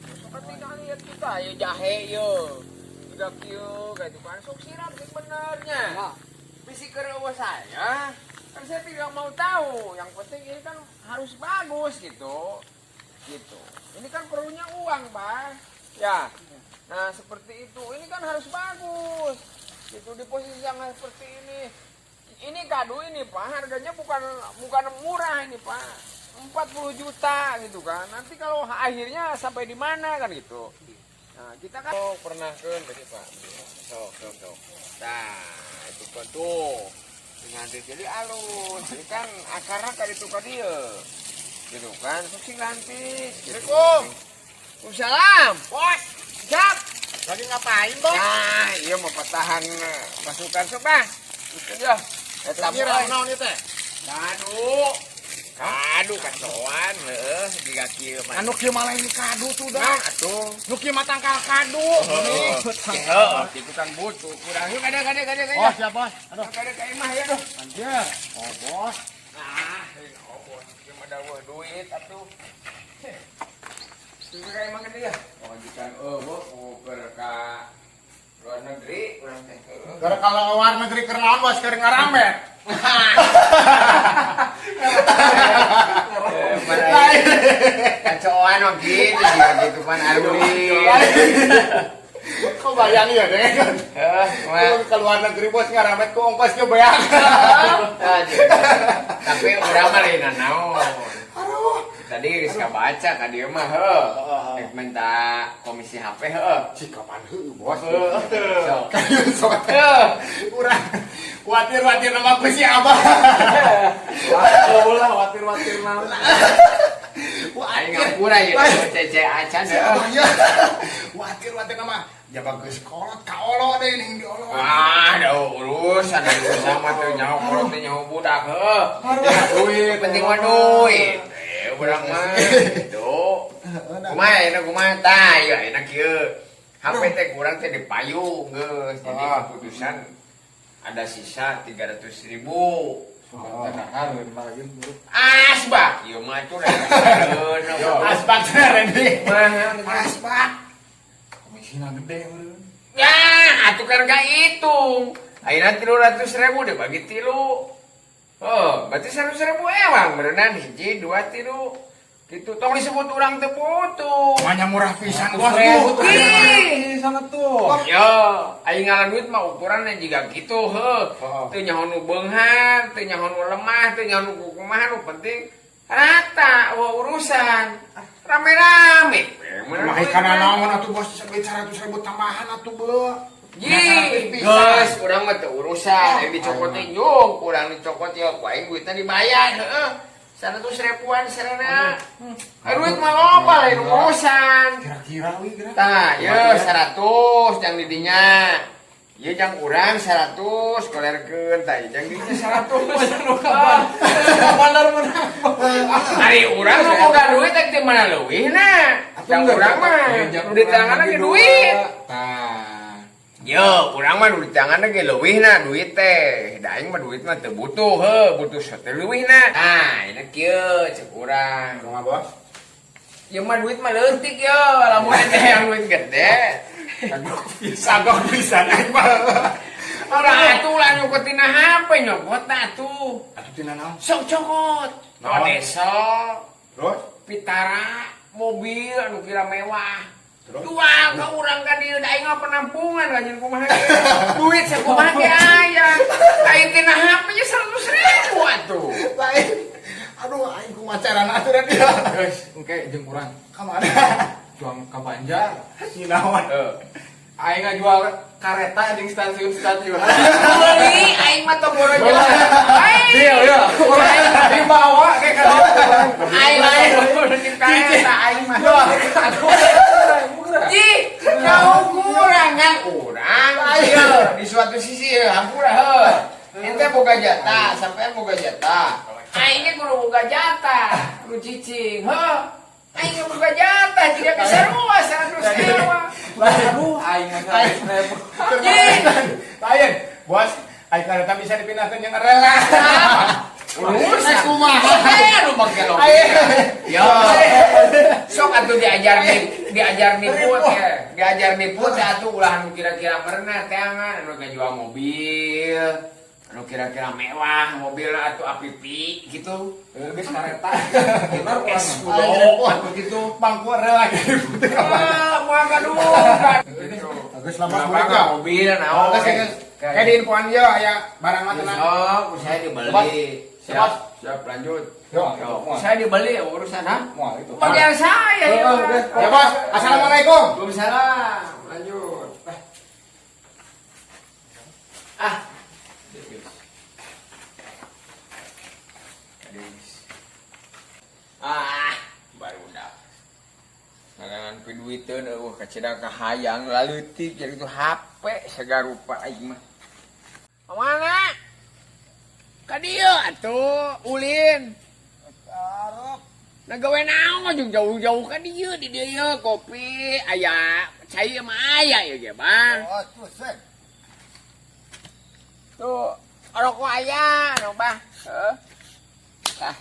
Ketika lihat kita ya jahe yo. Tidak kieu kayak itu kan sok siram sih benernya. Bisi kereueuh saya. Kan saya tidak mau tahu. Yang penting ini kan harus bagus gitu. Gitu. Ini kan perlunya uang, Pak. Ya. Nah, seperti itu. Ini kan harus bagus. Gitu di posisi yang seperti ini. Ini kado ini, Pak. Harganya bukan murah ini, Pak. 40 juta gitu kan. Nanti kalau akhirnya sampai di mana kan gitu. Nah, kita kan pernah kan tadi, Pak. Sok. Nah, itu kan tuh. Dengan jadi alus. Jadi kan akarnya kan itu kan dia. Gitu kan. Suksi ganti. Assalamualaikum. Waalaikumsalam. Bos. Siap. Lagi ngapain, Bos? Nah, iya mau petahan pasukan sobat. Itu dia. Ini raunau nih teh. Kadu kacoan, jika kieu mah. Anu kieu malah ini kadu tuh dah. Nah, atuh. Nu kieu mah tangkal kadu. Heeh, kitu kan butuh. Kurang yuk kade. Oh, siap, Bos. Aduh, Kade ka imah ya doh. anjir. Oh, Bos. Nah, bos, kieu mah daweuh duit atuh. Kieu ka imah gede ya. Oh, jikan bos mau ka luar negeri urang teh. Gara kalau luar negeri keur naon, Bos? Keur ngaramet. Kacoan mah gitu kan alumni. Kau bayang ya, deh kan? Ke luar negeri, Bos, ngaramet ku ongkosnya bayang. Tapi urang mah lain naon. Tadi geus kabaca ka dieu mah rek minta komisi HP Si kapan heuh, Bos? Sok. Kayu sok. Urang watir nama ku si Abah. Ulah watir naon. Aing ngapura ya cece acan Ya. Watir nama. Jaga geus kolot kaolo deui ning diolo. Ada urusan mah teh nyaho kolot teh nyaho budak duit penting mah duit. Urang mah gitu. Kumaha tah ieu enak kieu. HP teh kurang teh dipayung geus. Jadi keputusan ada sisa 300.000. Asbak, ieu mah tuh Asbak Randy. mahal. Asbak. Komisina gede meureun. Ya, atuh kan gak hitung. Ayeuna 300.000 dibagi 3. Oh, berarti 100.000 ewang berenang hiji 2 3. Gitu tong disebut urang teu butuh. Manya murah pisan, Bos. Ih, sana tuh. Yo, aing ngaran duit mah ukuranna jiga kitu heuh. Teu nyaho nu beunghar, teu nyaho nu lemah, teu nyaho nu kumaha nu penting rata urusan. Rame-rame. Mah kana naon atuh, Bos? 100.000 tambahan atuh, Bos. Ji, geus urang mah teu urusan, dicokot teh yung, urang dicokot ya ku aing duitna dibayar, heeh. 100.000-an sarana. Duit mah loba lain urusan. Kira-kira we kira. Tah, ye 100 jang di dinya. Ye jang urang 100 kolerkeun tah jang di dinya 100. Bener menang. Ari urang mah boga duit teh di mana leuwihna. Jang urang mah nu di tanganna ge duit. Tah. Yo, urang mah nu di tanganna ge leuwihna duit teh. Da aing mah duit mah teu butuh butuh teh leuwihna. Nah, ini kieu ceuk urang. Kumaha, Bos? Ya mah duit mah leutik yo, lamun teh yang duit gede. Sagok pisan aing mah. Ora atuh lah nyokot tina HP nyokot atuh. Atuh tina naon? Sok cokot. Naon? Desa, Terus? pitara, mobil anu kira mewah. Terus? Jual ka urang ka dieu da aing mah penampungan ka jeung kumaha ge. Duit sakumaha ge aya. Lain tina HP nya 100.000 atuh. Lain. Aduh, aing kumaha carana aturan dia. Guys, engke jeung urang Ka mana? juang ka Banjar. Sinaon? Aing ngajual kareta di stasiun-stasiun. Beli aing mah tong boro jual. Deal ya. Urang dibawa ke ka Aing lain di kareta aing mah. Ji, kau kurangan urang. Ieu di suatu sisi hampura heuh. Ente boga jatah, sampean boga jatah. Aing ge kudu boga jatah, kudu cicing. Heuh. Aing ge boga jatah, tidak bisa ruas 100.000. Aduh, aing mah 100.000. Ji, Lain. Bos, aing kareta bisa dipindahkeun jeung rela. Urusan kumaha. Aduh bangke lo. Yo. Sok atuh diajar niput ya. Diajar niput ya atuh ulah anu kira-kira merenah teh anu ngajual mobil. Anu kira-kira mewah, mobil atuh apipi gitu. Geus kareta. Bener es kudo atuh gitu. Bangku rela gitu Ah, moal gaduh. Geus lama buka. Mobil naon. Kayak di infoan yo aya barang mah tenang. Oh, saya dibeli. Siap, lanjut. Yo, Saya dibeli urusan ha? Wah, itu. Bagian saya ya. Ya, Bos. Assalamualaikum. Waalaikumsalam. Lanjut. Ah. Baru dah. Ngarangan piduiteun eueuh kacida kahayang laleutik jadi itu HP sagarupa aing mah. Mana? Ka dieu atuh ulin. Arep Nagawe naon jeung jauh-jauh ka dieu di dieu kopi aya cai mah aya ya ge Bang. tuh sen. Tuh rokok aya anu Bah. Heeh. Tah.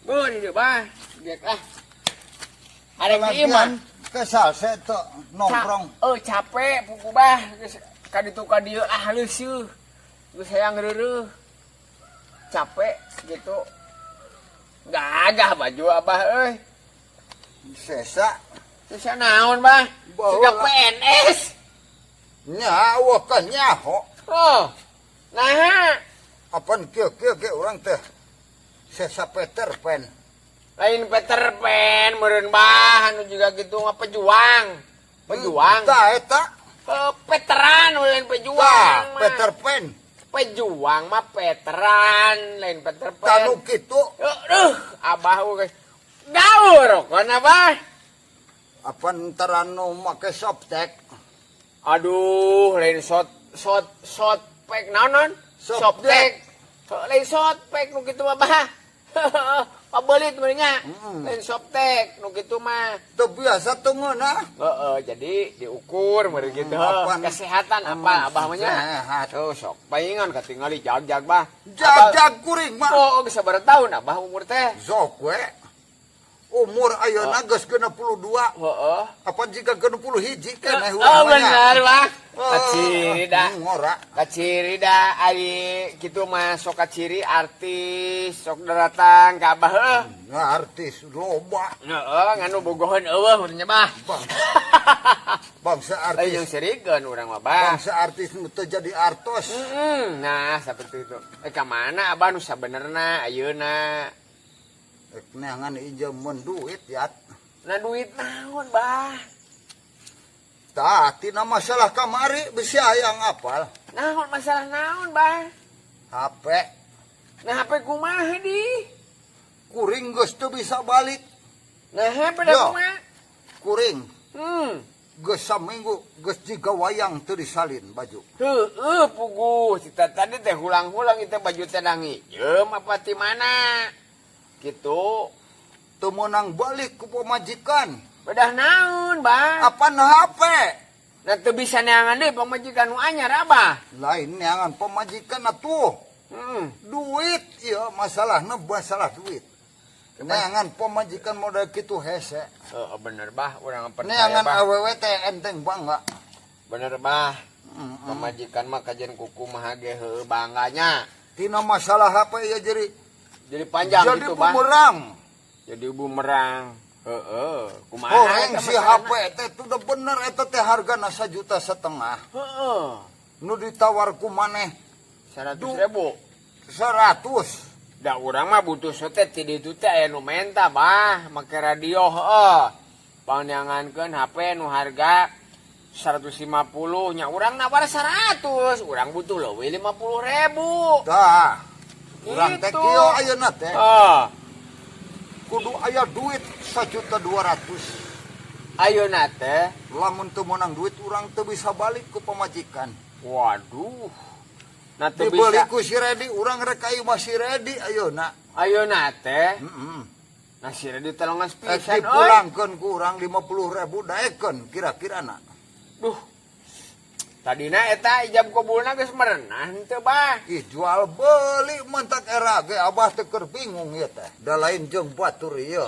Bu di dieu Bah. Gek lah. Ada iman. Kesal saya tuh nongkrong. Capek puku Bah. Geus ka ditu ka dieu leuseuh. Geus hayang reureuh. Capek gitu. Gagah baju Abah euy. Sesa. Sisa naon Bah? Bawa Sudah lah. PNS. Nyawa ka nyaho. Oh. Nah, Apan kieu urang teh. Sesa Peter Pan. lain Peter Pan meureun Bah anu juga gitu mah pejuang. Pejuang. Tah eta. Veteran lain pejuang. Tah mah. Peter Pan. Pejuang mah veteran lain Peter Pan. Tanu kitu. Abah guys. Gaul rokona Bah. Apan taranu make softtek. Aduh, lain shot pack naon? Softtek. Lain softtek nu kitu mah Bah. Pabelit meureun nya. Lain softtek nu kitu mah. Teu biasa tungeuna. Jadi diukur meureun gitu. Apaan? Kesehatan apa Abah mah nya? Sehat. Tuh sok paingan katingali jag-jag Bah. Jag kuring mah. Oh, geus sabaraha taun Abah umur teh? Sok we. Umur ayeuna geus 62. Heeh. Apa jika 61 hiji keneh Oh, benar Bah. Oh, Kaciri dah. ngora. Kaciri dah ari kitu mah sok kaciri artis sok datang ka Abah heuh. Nah, artis loba. Heeh, nganu bogoheun eueuh meureun nya Bah. Bang. Bangsa Lain yang artis. serikeun urang mah Bah. Bangsa artis nu teu jadi artos. Nah, saperti itu. Ka mana Abah nu sabenerna ayeuna? Neangan ieu mun duit ya. Nah duit naon Bah? Tah, tina masalah kamari bisi hayang apal. Naon masalah naon Bah? HP Nah HP kumaha di? kuring geus teu bisa balik. Nah HP da Yo. kumaha? Kuring geus saminggu geus jiga wayang teu disalin baju. Heueuh puguh, cita tadi teh hulang-hulang itu baju teh dangieum apa ti mana? Gitu. Teu meunang balik ku pamajikan. Bedah naon, Bah? Apaan HP? Nah teu bisa neangan deui pamajikan nu anyar Abah. Lain neangan pamajikan atuh. Duit ieu masalahna masalah duit. Neangan pamajikan modal kitu hese. Heeh bener Bah, urang percaya Neangan Bah. awewe teh enteng bangga. Bener Bah. Pamajikan mah kajian kuku mah ge heueuh bangganya. Tina masalah HP ieu Jadi panjang jadi gitu Bah. bumerang. Jadi bumerang. Heeh, kumaha Horeng eta si masalahna? HP teh teh udah bener eta teh hargana 1,5 juta. Heeh. Nu ditawar ku maneh 100.000. 100. Da urang mah butuh sotet ti ditu teh aya nu menta Bah, make radio heueuh. Panyangankeun HP nu harga 150 nya urang nawar 100, urang butuh leuwih 50.000. Tah. Urang teh Gitu. kieu ayeuna teh Heeh. kudu aya duit 1,2 juta. Ayeuna teh, Lamun teu meunang duit urang teu bisa balik ku pamajikan. waduh. Nah teu Dibeli bisa. ku si Redi urang rek ayu masih ready ayeuna. Ayeuna teh, Heeh. nah si Redi tolongan Ek pisan euy. dipulangkeun ku urang 50.000 daekeun kira-kirana. Duh. Tadina eta ijab kabulna geus merenah henteu bah. Ih jual beli mentak era ge abah teu keur bingung ieu teh. Da lain jeung batur ieu.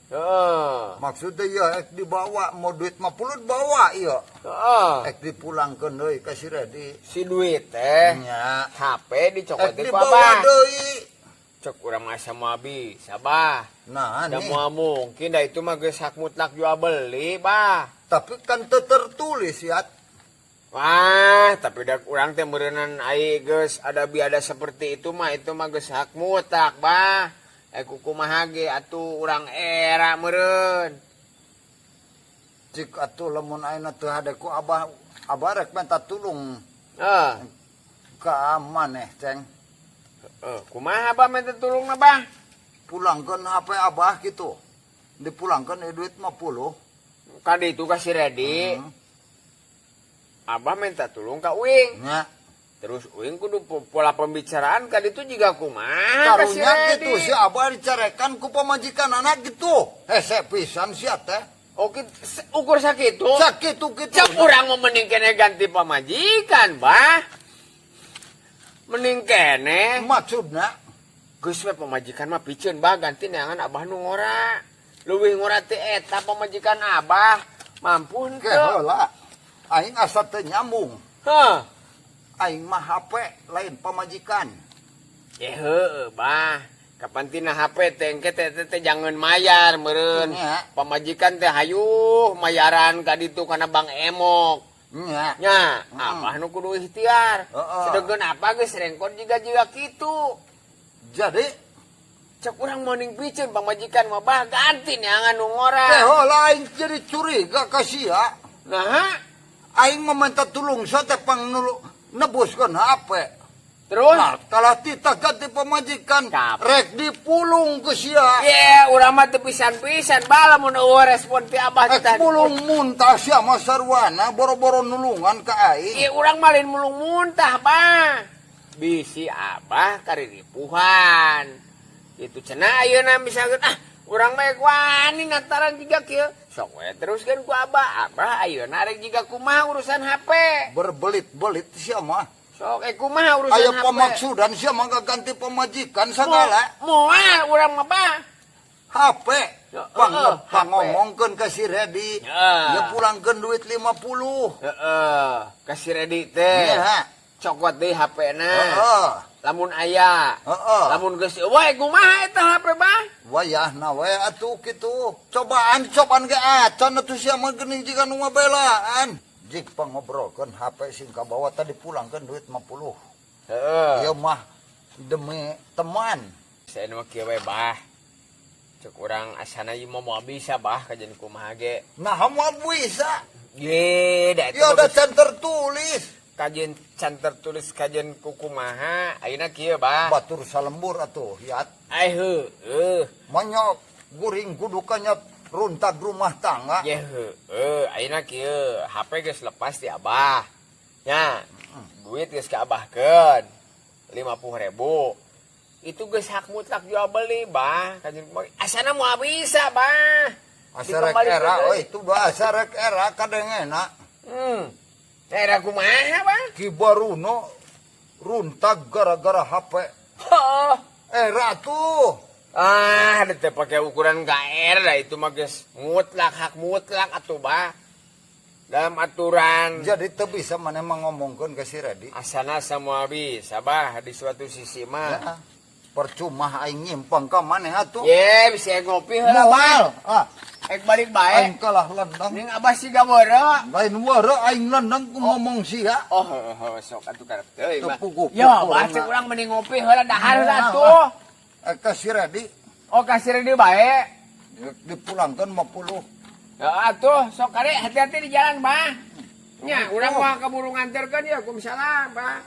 Heeh. Maksudnya ya ek dibawa mau duit 50 bawa ieu. Heeh. Ek dipulangkeun deui ka si Redi. Si duit teh Nya. HP dicokot Ek ku dibawa abah. deui. Cek urang masa mau bisa bah. Nah, Da nih. moal mungkin da itu mah geus hak mutlak jual beli bah. Tapi kan teu tertulis ya. Wah, tapi dak urang teh meureunnan ai geus ada biada seperti itu mah geus hak mutlak bah. Ku kumaha ge atuh urang era meureun. Cik atuh lamun ayeuna teu hade ku abah rek minta tulung Heeh. ka maneh, Ceng. Kumaha abah minta tulungna bah? Pulangkeun HP abah gitu. Dipulangkeun duit 50. Kadi itu kasih ready. Abah minta tulung ka Uing. Nya. Terus Uing kudu pola pembicaraan kadi itu juga kumaha kasih Karunya ready. gitu si abah dicerekan ku pamajikan anak gitu. Hese pisan sia teh. Oke, ukur sakitu. Sakitu gitu. Cak urang mau mending kene ganti pamajikan, bah. Mending kene. Maksudna Geus we pamajikan mah piceun bah ganti neangan abah nu ngora. Leuwih ngora teh eta pamajikan abah. Mampu ke henteu? heula. Aing asa teu nyambung. Heh. Aing mah HP lain pamajikan. Ya heueuh, bah. Kapan tina HP teh engke teh jangan mayar meureun. Nya. Pamajikan teh hayuh mayaran ka ditu kana Bang Emok. Nya. Nya, abah nu kudu ikhtiar. Heeh. Sedengkeun apa geus rengkot jiga kitu. Jadi Cek urang mending piceun pamajikan mah bah ganti neangan nu ke ngora. heula aing jadi curiga ka sia. Nah, Aing meminta tulung sa teh pang nebuskeun HP. terus Nah, kalau tita ganti pemajikan, Kap. rek dipulung ke sia. ye urang mah teu pisan-pisan bala mun eueuh respon ti abah Ek kita. pulung muntah sia mah sarwana boro-boro nulungan ka aing. Ye urang malin mulung muntah, bah. Bisi abah kariripuhan. Itu cenah ayeuna misalkan urang mah wani ngantaran jiga kieu. Sok we teruskeun ku abah. Abah ayeuna rek jiga kumaha urusan HP. Berbelit-belit sia mah. Sok kumaha urusan Aya HP. pemaksudan sia mah ganti pemajikan segala. Moal urang mah bah. HP. Heeh, Pangomongkeun ka si Redi. Heeh. Ya pulangkeun duit 50. Heeh, kasih ready teh. Iya. Cokot deui HP-na. Heeh. Lamun aya. Heeh. Lamun geus wae kumaha eta HP bah? Wayahna we atuh kitu. Cobaan ge acan atuh sia mah geuning jiga nu ngabelaan. Jik pangobrolkeun HP sing kabawa tadi pulangkeun duit 50. Heeh. Ieu mah demi teman. Saya nu kieu we bah. Cek urang asana ieu mah moal bisa bah kajen kumaha ge. Nah, moal bisa. Ye, da Ya eta udah can tertulis. kajen can tertulis kajen ku kumaha. Ayeuna kieu bah. Batur salembur atuh, yat. Ai heueuh. Monyok guring kudu kanya runtag rumah tangga. Ye heueuh. Ayeuna kieu HP geus lepas ti abah. Nya, duit geus ka abahkeun. 50.000. Itu geus hak mutlak jual beli, bah. Kajen asana moal bisa, bah. Asarek Dikembalikan era, deui. itu doa asarek era kadengena. Daerah kumaha, bah? Ki baruno runtag gara-gara HP. Oh. Era tuh. Ada teh pakai ukuran KR dah itu mah geus mutlak hak mutlak atuh bah. Dalam aturan Jadi teu bisa mana ngomongkeun ke si Redi. asana semua bisa bah di suatu sisi mah. Ya, percuma aing nyimpang ka maneh atuh. Ye bisa ngopi heula Moal. bah. Ek balik bae. Aing kalah lendang. Ning abah siga beura. Lain weureu aing lendang ku ngomong sia. Oh, sok atuh karep teuing bah. Tepuk-tepuk Yo, urang bah cek na. urang mending ngopi heula dahar heula atuh. Ke si Redi Oh, kasih dia bae. dipulangkeun 50. Ya atuh sok kare hati-hati di jalan bah. Nya urang mah keburu nganterkeun ya, kumaha bah.